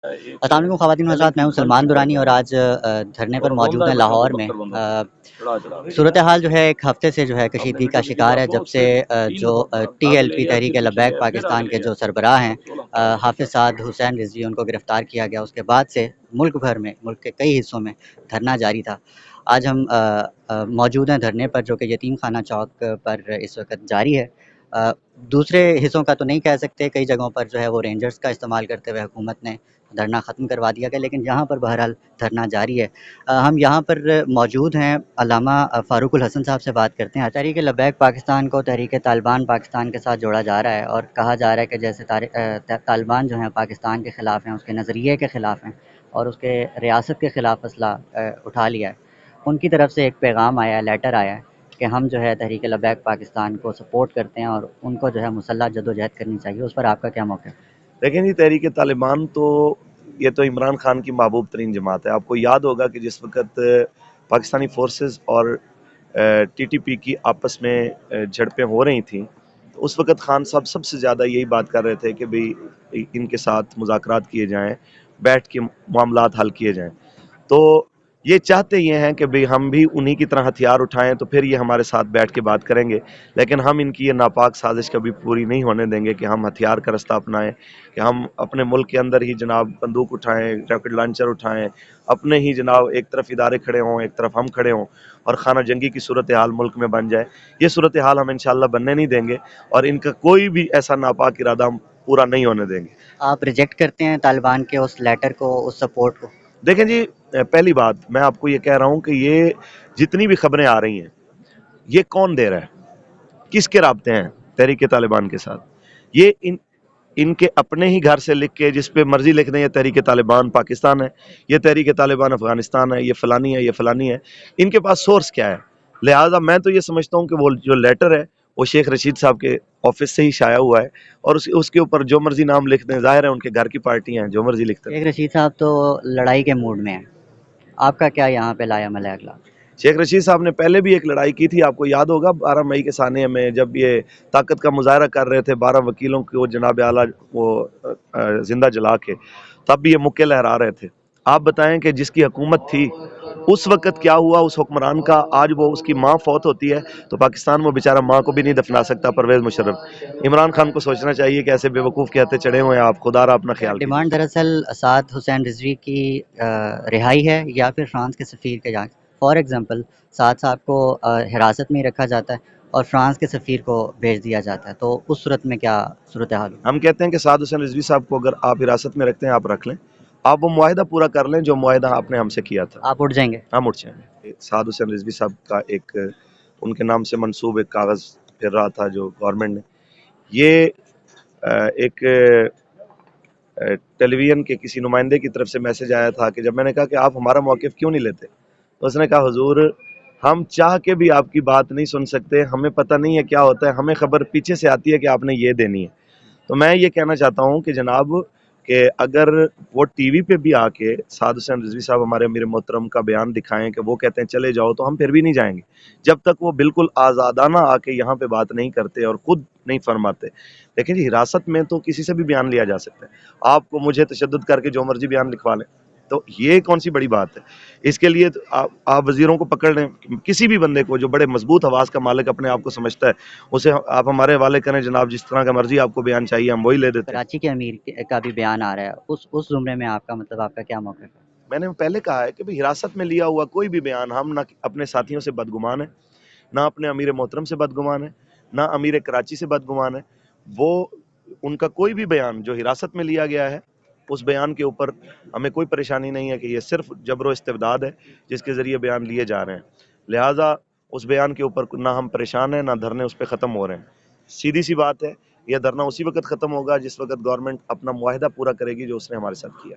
अस्सलाम वालेकुम ख़वातीन व हज़रात, मैं हूँ सलमान दुरानी और आज धरने पर मौजूद हैं लाहौर में। सूरत हाल जो है एक हफ़्ते से जो है कशीदगी का शिकार है, जब से जो TLP तहरीक लब्बैक पाकिस्तान के जो सरबराह हैं हाफ़िज़ साद हुसैन रिज़वी, उनको गिरफ़्तार किया गया। उसके बाद से मुल्क भर में, मुल्क के कई हिस्सों में धरना जारी था। आज हम मौजूद हैं धरने पर, जो कि यतीम खाना चौक पर इस वक्त जारी है। दूसरे हिस्सों का तो नहीं कह सकते, कई जगहों पर जो है वो रेंजर्स का इस्तेमाल करते हुए हुकूमत ने धरना ख़त्म करवा दिया गया, लेकिन यहाँ पर बहरहाल धरना जारी है। हम यहाँ पर मौजूद हैं, अल्लामा फ़ारूकुल हसन साहब से बात करते हैं। तहरीक लब्बैक पाकिस्तान को तहरीक तालिबान पाकिस्तान के साथ जोड़ा जा रहा है और कहा जा रहा है कि जैसे तालिबान जो हैं पाकिस्तान के ख़िलाफ़ हैं, उसके नज़रिए के ख़िलाफ़ हैं और उसके रियासत के ख़िलाफ़ असला उठा लिया है। उनकी तरफ से एक पैगाम आया है, लेटर आया है कि हम जो है तहरीक लब्बैक पाकिस्तान को सपोर्ट करते हैं और उनको जो है मुसल्लह जद्दोजहद करनी चाहिए। उस पर आपका क्या मौक़िफ़ है? देखें जी, तहरीक तालिबान तो ये तो इमरान खान की महबूब तरीन जमात है। आपको याद होगा कि जिस वक़्त पाकिस्तानी फोर्सेस और TTP की आपस में झड़पें हो रही थी, तो उस वक़्त खान साहब सबसे ज़्यादा यही बात कर रहे थे कि भाई इनके साथ मुज़ाकरात किए जाएँ, बैठ के मामलात हल किए जाएँ। तो ये चाहते ये हैं कि भाई हम भी उन्हीं की तरह हथियार उठाएं, तो फिर ये हमारे साथ बैठ के बात करेंगे। लेकिन हम इनकी ये नापाक साजिश कभी पूरी नहीं होने देंगे कि हम हथियार का रास्ता अपनाएं, कि हम अपने मुल्क के अंदर ही जनाब बंदूक उठाएं, रॉकेट लॉन्चर उठाएं, अपने ही जनाब एक तरफ इदारे खड़े हों, एक तरफ हम खड़े हों और खाना जंगी की सूरत हाल मुल्क में बन जाए। ये सूरत हाल हम इंशाल्लाह बनने नहीं देंगे और इनका कोई भी ऐसा नापाक इरादा हम पूरा नहीं होने देंगे। आप रिजेक्ट करते हैं तालिबान के उस लेटर को, उस सपोर्ट को? देखें जी, पहली बात मैं आपको ये कह रहा हूं कि ये जितनी भी खबरें आ रही हैं, ये कौन दे रहा है, किसके राब्ते हैं तहरीक तालिबान के साथ? ये इनके अपने ही घर से लिख के जिस पे मर्जी लिख दें ये तहरीक तालिबान पाकिस्तान है, ये तहरीक तालिबान अफगानिस्तान है, ये फलानी है, ये फलानी है। इनके पास सोर्स क्या है? लिहाजा मैं तो ये समझता हूँ कि वो जो लेटर है वो शेख रशीद साहब के ऑफिस से ही शाया हुआ है और उसके ऊपर जो मर्जी नाम लिख दें, जाहिर है उनके घर की पार्टियां हैं, जो मर्जी लिखते हैं। शेख रशीद साहब तो लड़ाई के मूड में हैं। आपका क्या यहाँ पे लाया मल है अगला? शेख रशीद साहब ने पहले भी एक लड़ाई की थी, आपको याद होगा 12 मई के सानिया में, जब ये ताकत का मुजाहरा कर रहे थे 12 वकीलों को जनाब आला वो जिंदा जला के, तब भी ये मुक्के लहरा रहे थे। आप बताएं कि जिसकी हुकूमत थी उस वक्त क्या हुआ उस हुक्मरान का? आज वो उसकी माँ फौत होती है तो पाकिस्तान में बेचारा माँ को भी नहीं दफना सकता परवेज मुशर्रफ। इमरान खान को सोचना चाहिए कि ऐसे बेवकूफ़ के हत्थे चढ़े हुए हैं आप, खुदारा अपना ख्याल डिमांड कीजिए। दरअसल साद हुसैन रिजवी की रिहाई है या फिर फ्रांस के सफ़ीर के यहाँ? फॉर एग्ज़ाम्पल साद साहब को हिरासत में ही रखा जाता है और फ्रांस के सफ़ीर को भेज दिया जाता है, तो उस सूरत में क्या सूरत हाल होगी? हम कहते हैं कि साद हुसैन रिजवी साहब को अगर आप हिरासत में रखते हैं, आप रख लें, आप वो मुआहिदा पूरा कर लें जो मुआहिदा आपने हमसे किया था। आप उठ जाएंगे? हम उठ जाएंगे। साद हुसैन रिजवी साहब का एक उनके नाम से मंसूब एक कागज़ फिर रहा था जो गवर्नमेंट ने, ये एक टेलीविज़न के किसी नुमाइंदे की तरफ से मैसेज आया था कि जब मैंने कहा कि आप हमारा मौक़िफ़ क्यों नहीं लेते, तो उसने कहा हुजूर हम चाह के भी आपकी बात नहीं सुन सकते, हमें पता नहीं है क्या होता है, हमें खबर पीछे से आती है कि आपने ये देनी है। तो मैं ये कहना चाहता हूँ कि जनाब कि अगर वो टीवी पे भी आके साद हुसैन रिजवी साहब हमारे अमीर मोहतरम का बयान दिखाएं कि वो कहते हैं चले जाओ, तो हम फिर भी नहीं जाएंगे जब तक वो बिल्कुल आज़ादाना आके यहाँ पे बात नहीं करते और खुद नहीं फरमाते। लेकिन जी हिरासत में तो किसी से भी बयान लिया जा सकता है, आपको मुझे तशद्दुद करके जो मर्जी बयान लिखवा लें, तो ये कौन सी बड़ी बात है? इसके लिए तो आप वजीरों को पकड़ लें, किसी भी बंदे को जो बड़े मजबूत आवाज़ का मालिक अपने आप को समझता है, उसे आप हमारे हवाले करें जनाब, जिस तरह का मर्जी आपको बयान चाहिए हम वही ले देते हैं। कराची के अमीर का भी बयान आ रहा है, उस ज़ुमरे में आपका मतलब आपका क्या मौक़िफ़ है? मैंने पहले कहा है कि भाई हिरासत में लिया हुआ कोई भी बयान, हम ना अपने साथियों से बदगुमान है, ना अपने अमीर मोहतरम से बदगुमान है, ना अमीर कराची से बदगुमान है। वो उनका कोई भी बयान जो हिरासत में लिया गया है, उस बयान के ऊपर हमें कोई परेशानी नहीं है कि ये सिर्फ जबरो इस्तेबदाद है जिसके ज़रिए बयान लिए जा रहे हैं। लिहाजा उस बयान के ऊपर ना हम परेशान हैं, ना धरने उस पर ख़त्म हो रहे हैं। सीधी सी बात है, यह धरना उसी वक्त ख़त्म होगा जिस वक्त गवर्नमेंट अपना मुआहिदा पूरा करेगी जो उसने हमारे साथ किया।